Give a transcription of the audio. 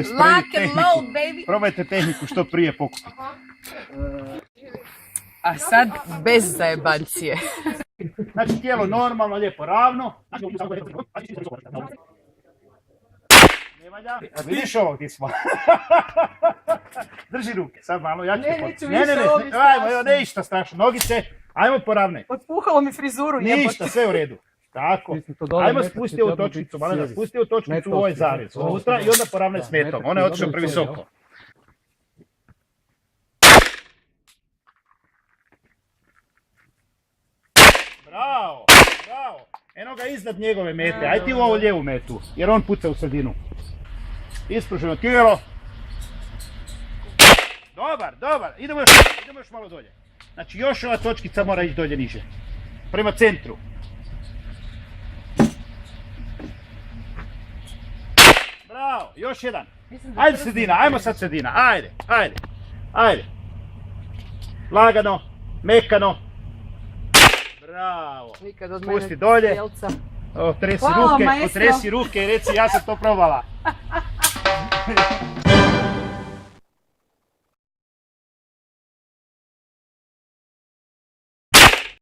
probajte spremiti tehniku. Lock and load, baby. Probajte tehniku što prije pokupiti. A sad bez zajebancije. Znači tijelo normalno, lijepo ravno. Ne valja. Vidiš ovog ti smo. Drži ruke, sad malo jače. Ajmo, evo ništa strašno. Nogice, ajmo poravnaj. Otpuhalo mi frizuru, jebote. Ništa, sve u redu. Tako. Ajmo spustiti ovu točkicu, malo da spusti ovu točkicu u ovaj zarez. Unutra i onda poravnaj s metom. Ona je otišla previsoko. Bravo, bravo. Eno ga iznad njegove mete. Aj ti u ovu lijevu metu, jer on puca u sredinu. Ispruženo tijelo. Dobar, dobar. Idemo još malo dolje. Znači još ova točkica mora ići dolje niže. Prema centru. Bravo, još jedan. Ajde sredina, ajmo sad sredina. Ajde, ajde, ajde. Lagano, mekano. Bravo. Spusti dolje. Otresi ruke i reci ja sam to probala.